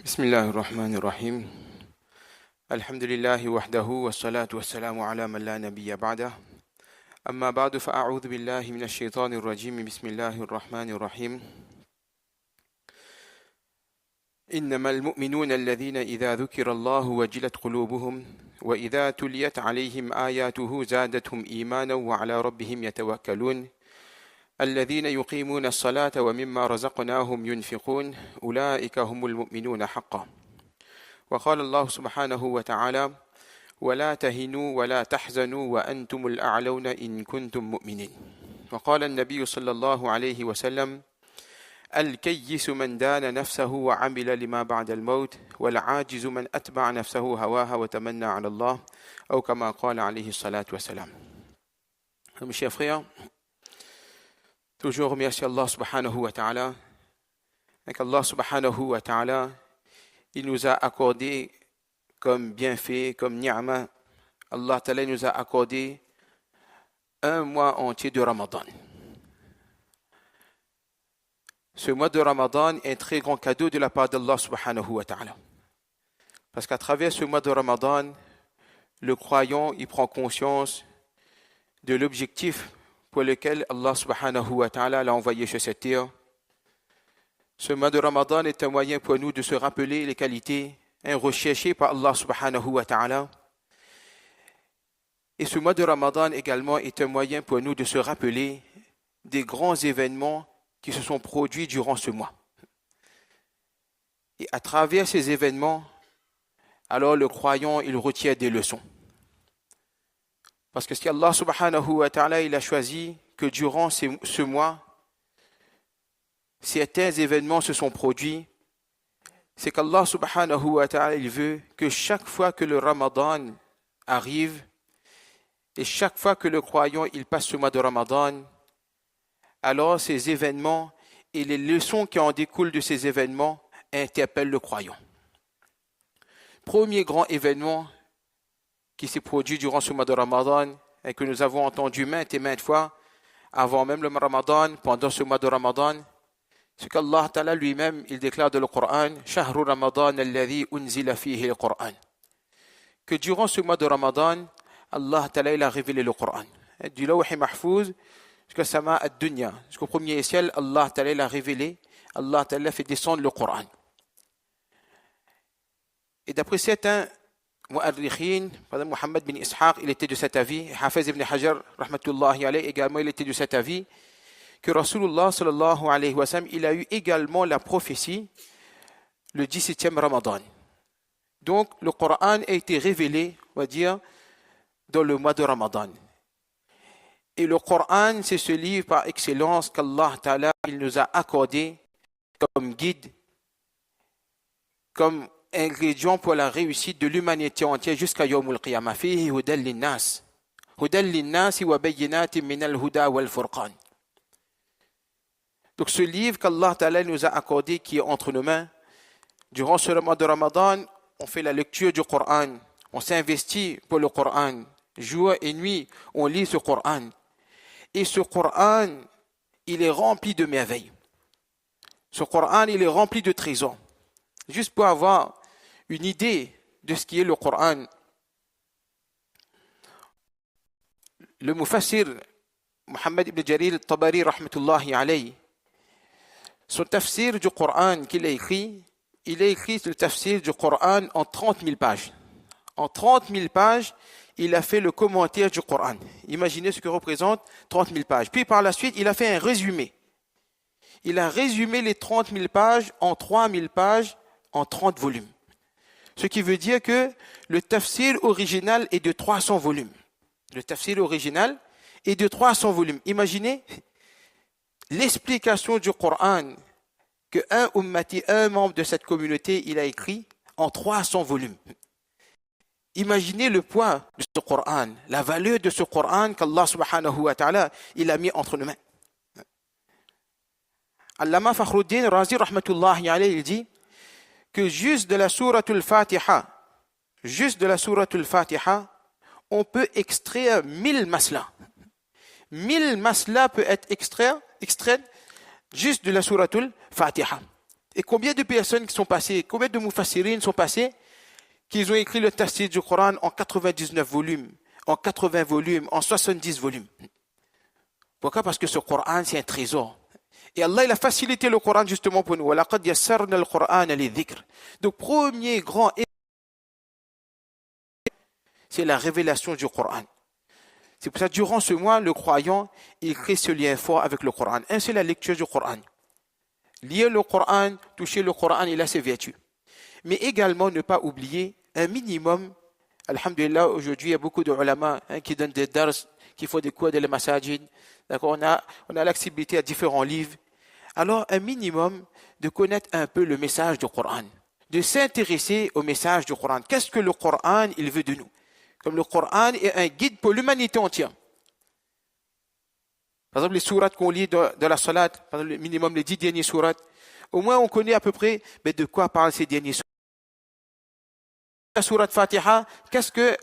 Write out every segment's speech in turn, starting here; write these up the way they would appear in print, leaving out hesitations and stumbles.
بسم الله الرحمن الرحيم الحمد لله وحده والصلاة والسلام على من لا نبي بعده أما بعد فأعوذ بالله من الشيطان الرجيم بسم الله الرحمن الرحيم إنما المؤمنون الذين إذا ذكر الله وجلت قلوبهم وإذا تليت عليهم آياته زادتهم إيمانا وعلى ربهم يتوكلون الذين يقيمون الصلاة ومما رزقناهم ينفقون أولئك هم المؤمنون حقا وقال الله سبحانه وتعالى ولا تهنوا ولا تحزنوا وأنتم الأعلون إن كنتم مؤمنين وقال النبي صلى الله عليه وسلم الكيس من دان نفسه وعمل لما بعد الموت والعاجز من أتبع نفسه هواها وتمنى على الله أو كما قال عليه الصلاة والسلام. Mes chers frères, toujours remercier Allah subhanahu wa ta'ala. Et qu'Allah subhanahu wa ta'ala, il nous a accordé comme bienfait, comme ni'ma, Allah ta'ala nous a accordé un mois entier de Ramadan. Ce mois de Ramadan est un très grand cadeau de la part d'Allah subhanahu wa ta'ala. Parce qu'à travers ce mois de Ramadan, le croyant, il prend conscience de l'objectif pour lequel Allah subhanahu wa ta'ala l'a envoyé sur cette terre. Ce mois de Ramadan est un moyen pour nous de se rappeler les qualités recherchées par Allah subhanahu wa ta'ala. Et ce mois de Ramadan également est un moyen pour nous de se rappeler des grands événements qui se sont produits durant ce mois. Et à travers ces événements, alors le croyant, il retient des leçons. Parce que si Allah subhanahu wa ta'ala, il a choisi que durant ce mois, certains événements se sont produits, c'est qu'Allah subhanahu wa ta'ala, il veut que chaque fois que le Ramadan arrive, et chaque fois que le croyant, il passe ce mois de Ramadan, alors ces événements et les leçons qui en découlent de ces événements interpellent le croyant. Premier grand événement qui s'est produit durant ce mois de Ramadan et que nous avons entendu maintes et maintes fois, avant même le Ramadan, pendant ce mois de Ramadan, c'est qu'Allah Ta'ala lui-même, il déclare dans le Coran, « Shahru Ramadan alladhi unzila fihi le Coran » que durant ce mois de Ramadan, Allah Ta'ala il a révélé le Coran. Du lawhi mahfouz jusqu'à sama ad-dunya, jusqu'au premier ciel, Allah Ta'ala il a révélé, Allah Ta'ala fait descendre le Coran. Et d'après certains mu'arrikhin, par exemple Muhammad bin Ishaq, il était de cet avis, Hafiz ibn Hajar, rahmatullahi alayhi, également il était de cet avis, que Rasulullah sallallahu alayhi wa sallam, il a eu également la prophétie le 17e Ramadan. Donc le Coran a été révélé, on va dire, dans le mois de Ramadan. Et le Coran, c'est ce livre par excellence qu'Allah Ta'ala, il nous a accordé comme guide, comme ingrédient pour la réussite de l'humanité entière jusqu'à Yawm al-Qiyamah. Fihi hudan linnas. Hudan linnas wa bayyinatin min al-huda wal furqan. Donc ce livre qu'Allah Ta'ala nous a accordé qui est entre nos mains, durant ce mois de Ramadan, on fait la lecture du Coran, on s'investit pour le Coran, jour et nuit, on lit ce Coran. Et ce Coran, il est rempli de merveilles. Ce Coran, il est rempli de trésors. Juste pour avoir une idée de ce qui est le Coran, le Mufassir Muhammad ibn Jarir al-Tabari, rahmatullahi alayhi, son tafsir du Coran qu'il a écrit, il a écrit le tafsir du Coran en 30 000 pages. En 30 000 pages, il a fait le commentaire du Coran. Imaginez ce que représente 30 000 pages. Puis par la suite, il a fait un résumé. Il a résumé les 30 000 pages en 3 000 pages en 30 volumes. Ce qui veut dire que le tafsir original est de 300 volumes. Le tafsir original est de 300 volumes. Imaginez l'explication du Coran qu'un ummati, un membre de cette communauté, il a écrit en 300 volumes. Imaginez le poids de ce Coran, la valeur de ce Coran qu'Allah subhanahu wa ta'ala, il a mis entre nos mains. Allama Fakhruddin Razi rahmatullahi alayhi, il dit que juste de la sourate al-Fatiha, on peut extraire 1000 maslas. 1000 maslas peut être extraite juste de la sourate al-Fatiha. Et combien de personnes qui sont passées, combien de mufassirin sont passés, qui ont écrit le tafsir du Coran en 99 volumes, en 80 volumes, en 70 volumes. Pourquoi? Parce que ce Coran, c'est un trésor. Et Allah, il a facilité le Coran justement pour nous. وَلَقَدْ يَسَّرْنَا الْقُرْآنَ لِلذِّكْرِ. Donc, premier grand, c'est la révélation du Coran. C'est pour ça que durant ce mois, le croyant, il crée ce lien fort avec le Coran. Un, c'est la lecture du Coran. Lire le Coran, toucher le Coran, il a ses vertus. Mais également, ne pas oublier un minimum. Alhamdulillah, aujourd'hui, il y a beaucoup de ulama qui donnent des dars, qui font des cours dans les masajid. D'accord, on a l'accessibilité à différents livres. Alors, un minimum de connaître un peu le message du Coran, de s'intéresser au message du Coran. Qu'est-ce que le Coran, il veut de nous? Comme le Coran est un guide pour l'humanité entière. Par exemple, les sourates qu'on lit de la salat, par exemple, le minimum les 10 derniers sourates, au moins on connaît à peu près de quoi parlent ces derniers sourates. La sourate Fatiha, qu'est-ce que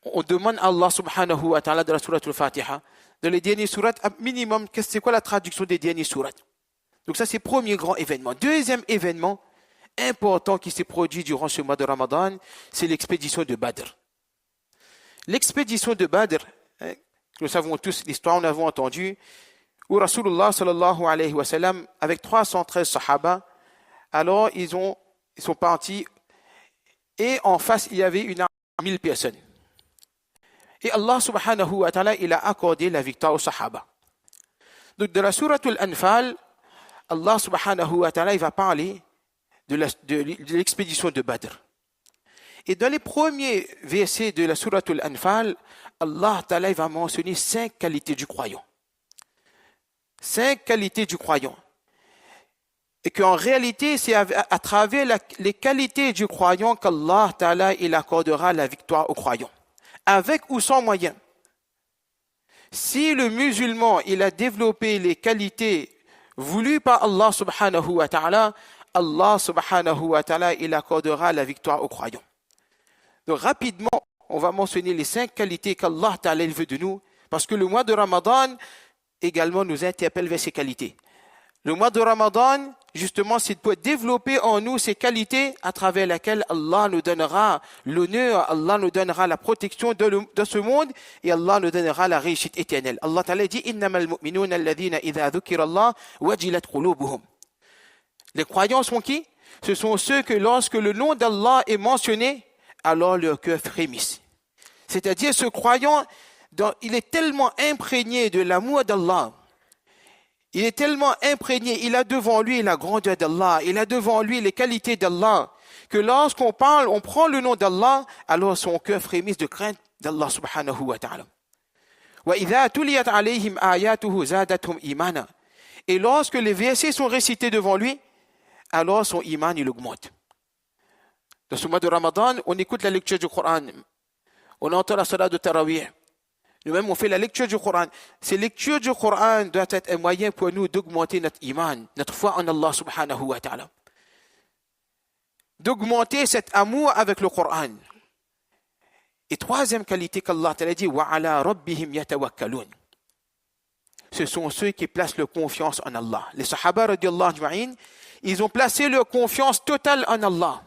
on demande à Allah subhanahu wa ta'ala de la sourate al-Fatiha? Dans les derniers sourates, minimum, c'est quoi la traduction des derniers sourates? Donc ça, c'est le premier grand événement. Deuxième événement important qui s'est produit durant ce mois de Ramadan, c'est l'expédition de Badr. L'expédition de Badr, nous savons tous l'histoire, nous l'avons entendu, où Rasulullah sallallahu alayhi wa sallam, avec 313 sahaba, alors ils sont partis, et en face, il y avait une armée de 1000 personnes. Et Allah subhanahu wa ta'ala, il a accordé la victoire aux sahaba. Donc, de la sourate Al-Anfal, Allah subhanahu wa ta'ala, il va parler de l'expédition de Badr. Et dans les premiers versets de la sourate Al-Anfal, Allah ta'ala, il va mentionner 5 qualités du croyant. 5 qualités du croyant. Et qu'en réalité, c'est à travers les qualités du croyant qu'Allah ta'ala, il accordera la victoire aux croyants. Avec ou sans moyens. Si le musulman, il a développé les qualités voulues par Allah subhanahu wa ta'ala, Allah subhanahu wa ta'ala, il accordera la victoire aux croyants. Donc rapidement, on va mentionner les 5 qualités qu'Allah ta'ala veut de nous, parce que le mois de Ramadan également nous interpelle vers ces qualités. Le mois de Ramadan, justement, c'est de développer en nous ces qualités à travers lesquelles Allah nous donnera l'honneur, Allah nous donnera la protection de ce monde et Allah nous donnera la réussite éternelle. Allah Ta'ala dit « Innamal mu'minuna alladhina idha dhukira Allah wajilat qulubuhum » Les croyants sont qui? Ce sont ceux que lorsque le nom d'Allah est mentionné, alors leur cœur frémisse. C'est-à-dire ce croyant, il est tellement imprégné de l'amour d'Allah. Il est tellement imprégné, il a devant lui la grandeur d'Allah, il a devant lui les qualités d'Allah, que lorsqu'on parle, on prend le nom d'Allah, alors son cœur frémisse de crainte d'Allah subhanahu wa ta'ala. وَإِذَا تُلِيَتْ عَلَيْهِمْ آيَاتُهُ زَادَتْهُمْ إِيمَانًا. Et lorsque les versets sont récités devant lui, alors son iman il augmente. Dans ce mois de Ramadan, on écoute la lecture du Coran, on entend la salat de Tarawih. Nous-mêmes, on fait la lecture du Coran. Cette lecture du Coran doit être un moyen pour nous d'augmenter notre iman, notre foi en Allah subhanahu wa ta'ala. D'augmenter cet amour avec le Coran. Et troisième qualité qu'Allah t'a dit, وَعَلَى رَبِّهِمْ يَتَوَكَّلُونَ. Ce sont ceux qui placent leur confiance en Allah. Les Sahaba, radiyallahu ajma'in, ils ont placé leur confiance totale en Allah.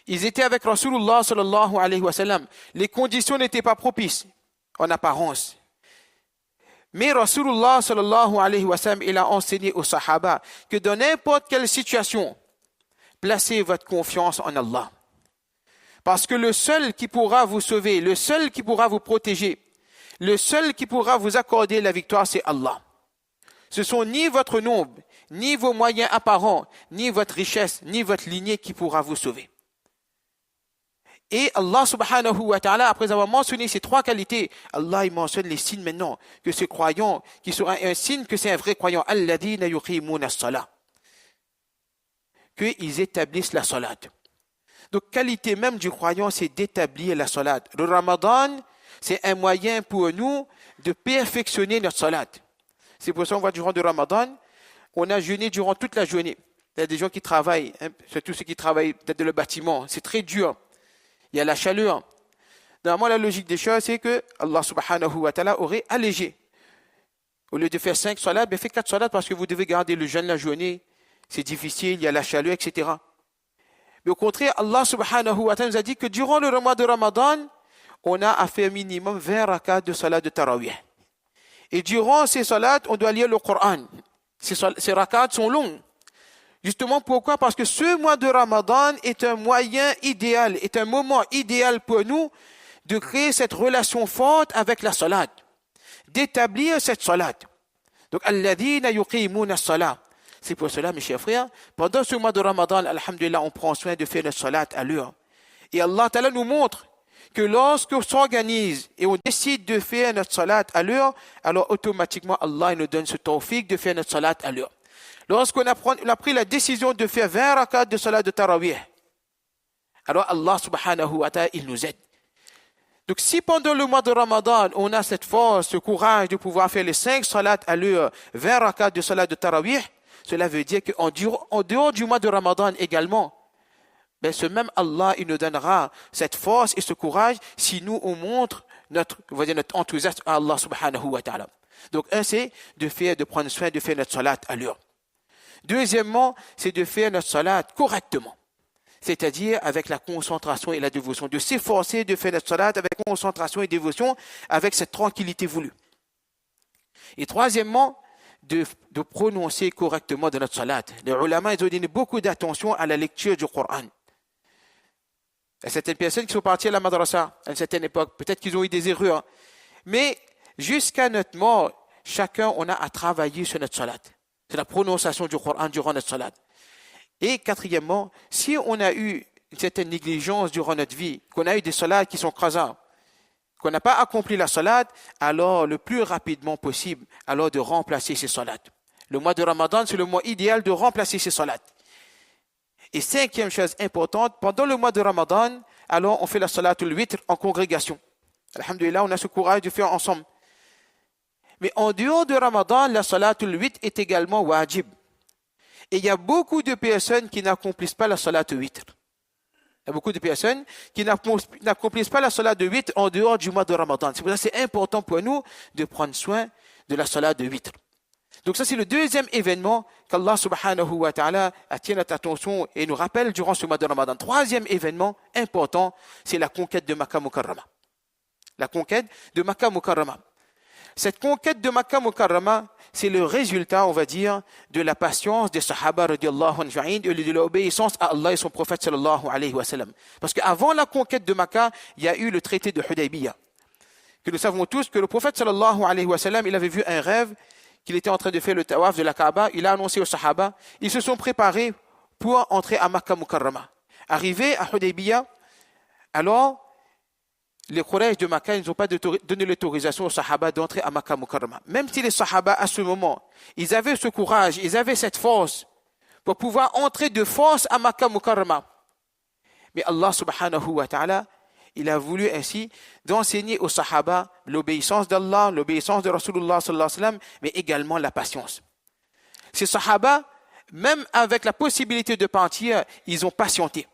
Ils étaient avec Rasulullah sallallahu alayhi wa sallam. Les conditions n'étaient pas propices. En apparence. Mais Rasulullah sallallahu alayhi wa sallam, il a enseigné aux Sahaba que dans n'importe quelle situation, placez votre confiance en Allah. Parce que le seul qui pourra vous sauver, le seul qui pourra vous protéger, le seul qui pourra vous accorder la victoire, c'est Allah. Ce sont ni votre nombre, ni vos moyens apparents, ni votre richesse, ni votre lignée qui pourra vous sauver. Et Allah subhanahu wa ta'ala, après avoir mentionné ces 3 qualités, Allah il mentionne les signes maintenant, que ce croyant, qui sera un signe que c'est un vrai croyant, alladhina yuqimuna as-salah, qu'ils établissent la salat. Donc, qualité même du croyant, c'est d'établir la salat. Le Ramadan, c'est un moyen pour nous de perfectionner notre salat. C'est pour ça qu'on voit durant le Ramadan, on a jeûné durant toute la journée. Il y a des gens qui travaillent, surtout ceux qui travaillent peut-être dans le bâtiment, c'est très dur. Il y a la chaleur. Normalement, la logique des choses, c'est que Allah subhanahu wa ta'ala aurait allégé. Au lieu de faire 5 salats, faites 4 salats parce que vous devez garder le jeûne la journée. c'est difficile, il y a la chaleur, etc. Mais au contraire, Allah subhanahu wa ta'ala nous a dit que durant le mois de Ramadan, on a à faire minimum 20 rakats de salat de tarawih. Et durant ces salats, on doit lire le Coran. Ces rakats sont longs. Justement, pourquoi? Parce que ce mois de Ramadan est un moyen idéal, est un moment idéal pour nous de créer cette relation forte avec la salat, d'établir cette salat. Donc, alladhina yuqimuna as-salat. C'est pour cela, mes chers frères, pendant ce mois de Ramadan, alhamdulillah, on prend soin de faire notre salat à l'heure. Et Allah Ta'ala nous montre que lorsqu'on s'organise et on décide de faire notre salat à l'heure, alors automatiquement Allah nous donne ce tawfiq de faire notre salat à l'heure. Lorsqu'on a pris la décision de faire 20 rakats de salat de tarawih, alors Allah subhanahu wa ta'ala, il nous aide. Donc si pendant le mois de Ramadan, on a cette force, ce courage de pouvoir faire les 5 salats à l'heure, 20 rakats de salat de tarawih, cela veut dire qu'en dehors du mois de Ramadan également, ce même Allah, il nous donnera cette force et ce courage si nous, on montre notre enthousiasme à Allah subhanahu wa ta'ala. Donc, c'est de prendre soin de faire notre salat à l'heure. Deuxièmement, c'est de faire notre salat correctement. C'est-à-dire avec la concentration et la dévotion. De s'efforcer de faire notre salat avec concentration et dévotion, avec cette tranquillité voulue. Et troisièmement, de prononcer correctement de notre salat. Les ulama, ils ont donné beaucoup d'attention à la lecture du Coran. Il y a certaines personnes qui sont parties à la madrasa à une certaine époque. Peut-être qu'ils ont eu des erreurs. Mais jusqu'à notre mort, chacun, on a à travailler sur notre salat. C'est la prononciation du Coran durant notre salat. Et quatrièmement, si on a eu une certaine négligence durant notre vie, qu'on a eu des salats qui sont crasants, qu'on n'a pas accompli la salat, alors le plus rapidement possible, alors de remplacer ces salats. Le mois de Ramadan, c'est le mois idéal de remplacer ces salats. Et cinquième chose importante, pendant le mois de Ramadan, alors on fait la salatul witr en congrégation. Alhamdulillah, on a ce courage de faire ensemble. Mais en dehors de Ramadan, la salatul witr est également wajib. Et il y a beaucoup de personnes qui n'accomplissent pas la salatul witr. Il y a beaucoup de personnes qui n'accomplissent pas la salat de witr en dehors du mois de Ramadan. C'est pour ça que c'est important pour nous de prendre soin de la salat de witr. Donc ça, c'est le deuxième événement qu'Allah subhanahu wa ta'ala attire notre attention et nous rappelle durant ce mois de Ramadan. Troisième événement important, c'est la conquête de Makkah Mukarrama. La conquête de Makkah Mukarrama. Cette conquête de Makkah Mukarrama, c'est le résultat, on va dire, de la patience des Sahaba radiallahu anhum et de l'obéissance à Allah et son prophète sallallahu alayhi wa sallam. Parce qu'avant la conquête de Makkah, il y a eu le traité de Hudaybiyah. Que nous savons tous que le prophète sallallahu alayhi wa sallam, il avait vu un rêve qu'il était en train de faire le tawaf de la Kaaba. Il a annoncé aux Sahaba. Ils se sont préparés pour entrer à Makkah Mukarrama. Arrivé à Hudaybiyah, alors les Quraysh de Makkah, ils n'ont pas donné l'autorisation aux Sahaba d'entrer à Makkah Mukarrama. Même si les Sahaba, à ce moment, ils avaient ce courage, ils avaient cette force pour pouvoir entrer de force à Makkah Mukarrama. Mais Allah subhanahu wa ta'ala, il a voulu ainsi d'enseigner aux Sahaba l'obéissance d'Allah, l'obéissance de Rasulullah sallallahu alayhi wa sallam, mais également la patience. Ces Sahaba, même avec la possibilité de partir, ils ont patienté.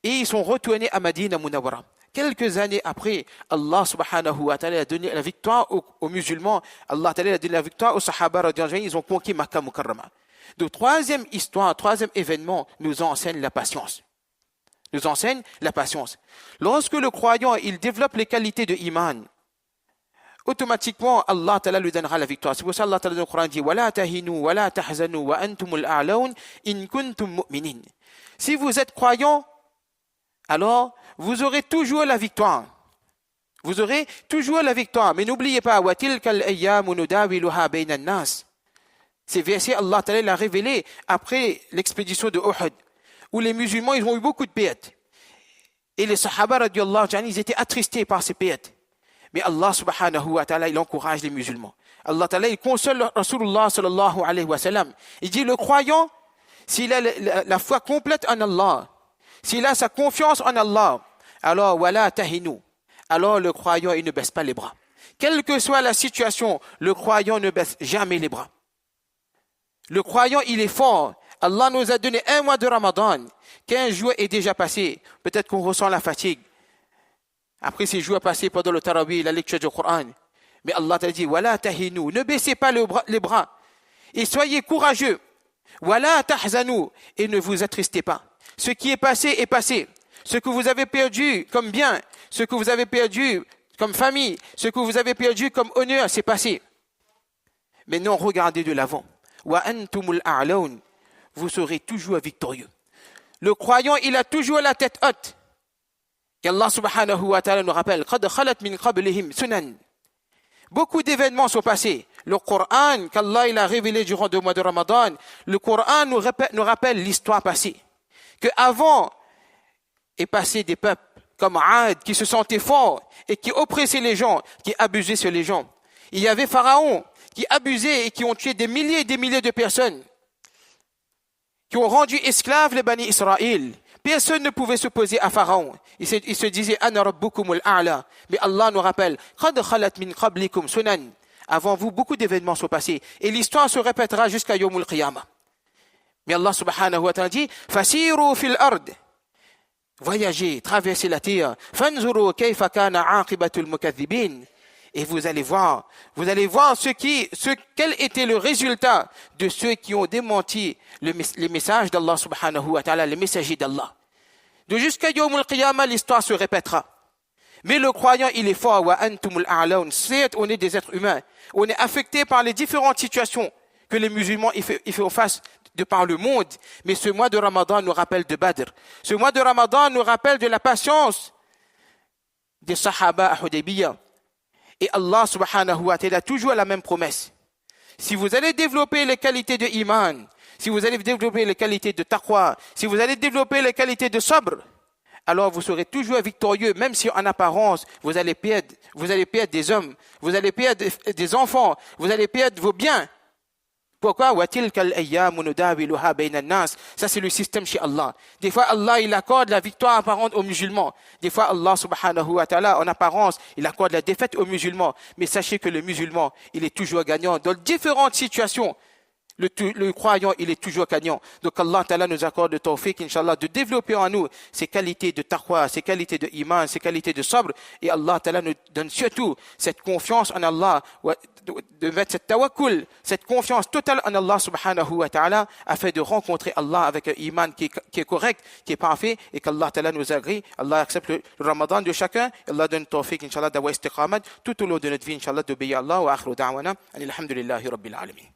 Et ils sont retournés à Madina Munawwara. Quelques années après, Allah subhanahu wa ta'ala a donné la victoire aux musulmans. Allah ta'ala a donné la victoire aux Sahaba radiallahu anhum. Ils ont conquis Makkah Mukarrama. Donc, troisième histoire, troisième événement nous enseigne la patience. Nous enseigne la patience. Lorsque le croyant, il développe les qualités de iman, automatiquement, Allah ta'ala lui donnera la victoire. C'est pour ça Allah ta'ala dans le Coran dit « وَلَا تَهِنُوا وَلَا تَحْزَنُوا وَأَنْتُمُ الْأَعْلَوْنَ إِن كُنْتُمْ مُؤْمِنِينَ » Si vous êtes croyant, alors vous aurez toujours la victoire. Vous aurez toujours la victoire. Mais n'oubliez pas, وَتِلْكَ الْأَيَّامُ نُدَاوِلُهَا بَيْنَ النَّاسِ. Ces versets, Allah ta'ala l'a révélé après l'expédition de Uhud, où les musulmans, ils ont eu beaucoup de pertes. Et les Sahaba, radiallahu anhum, ils étaient attristés par ces pertes. Mais Allah subhanahu wa ta'ala, il encourage les musulmans. Allah ta'ala, il console Rasulullah sallallahu alayhi wa sallam. Il dit, le croyant, s'il a la foi complète en Allah, s'il a sa confiance en Allah, alors, wala tahinu. Alors, le croyant, il ne baisse pas les bras. Quelle que soit la situation, le croyant ne baisse jamais les bras. Le croyant, il est fort. Allah nous a donné un mois de Ramadan. 15 jours est déjà passé. Peut-être qu'on ressent la fatigue. Après ces jours passés pendant le tarawih, la lecture du Coran. Mais Allah t'a dit, wala tahinu. Ne baissez pas les bras. Et soyez courageux. Wala tahzanu, et ne vous attristez pas. Ce qui est passé est passé. Ce que vous avez perdu comme bien, ce que vous avez perdu comme famille, ce que vous avez perdu comme honneur, c'est passé. Mais non, regardez de l'avant. Wa antumul a'laun, vous serez toujours victorieux. Le croyant, il a toujours la tête haute. Et Allah subhanahu wa ta'ala nous rappelle, qad khalat min qablihim sunan. Beaucoup d'événements sont passés. Le Coran qu'Allah il a révélé durant le mois de Ramadan, le Coran nous rappelle l'histoire passée. Que avant est passé des peuples comme Aad qui se sentaient forts et qui oppressaient les gens, qui abusaient sur les gens. Il y avait Pharaon qui abusait et qui ont tué des milliers et des milliers de personnes, qui ont rendu esclaves les Bani Israël. Personne ne pouvait s'opposer à Pharaon. Il se disait Ana rabbukumul a'la. Mais Allah nous rappelle Qad khalat min qablikum sunan. Avant vous, beaucoup d'événements sont passés. Et l'histoire se répétera jusqu'à Yawmul Qiyamah. Mais Allah subhanahu wa ta'ala dit Fasiru fil ard. Voyagez, traversez la terre. Fanzuru kayfa kana aqibatul mukaththibin. Et vous allez voir quel était le résultat de ceux qui ont démenti les messages d'Allah subhanahu wa ta'ala, les messagers d'Allah. De jusqu'à Yawm al-Qiyamah, l'histoire se répétera. Mais le croyant, il est fort. Wa antumul a'laun. Certes, on est des êtres humains. On est affecté par les différentes situations que les musulmans y font face de par le monde. Mais ce mois de Ramadan nous rappelle de Badr. Ce mois de Ramadan nous rappelle de la patience des Sahaba à Hudaybiyah. Et Allah subhanahu wa ta'ala a toujours la même promesse. Si vous allez développer les qualités de iman, si vous allez développer les qualités de taqwa, si vous allez développer les qualités de sabr, alors vous serez toujours victorieux, même si en apparence, vous allez perdre des hommes, vous allez perdre des enfants, vous allez perdre vos biens. Pourquoi? Ça c'est le système chez Allah. Des fois Allah il accorde la victoire apparente aux musulmans. Des fois Allah subhanahu wa ta'ala en apparence il accorde la défaite aux musulmans. Mais sachez que le musulman il est toujours gagnant dans différentes situations. Le croyant, il est toujours gagnant. Donc Allah Ta'ala nous accorde le tawfiq, Inch'Allah, de développer en nous ces qualités de taqwa, ces qualités de iman, ces qualités de sabr. Et Allah Ta'ala nous donne surtout cette confiance en Allah, de mettre cette tawakkul, cette confiance totale en Allah subhanahu wa ta'ala, afin de rencontrer Allah avec un iman qui est correct, qui est parfait, et qu'Allah Ta'ala nous agrée. Allah accepte le Ramadan de chacun. Allah donne le tawfiq, Inch'Allah, d'avoir istiqamat tout au long de notre vie, Inch'Allah, d'obéir à Allah. Wa akhru da'wana, alhamdulillahi rabbil alamin.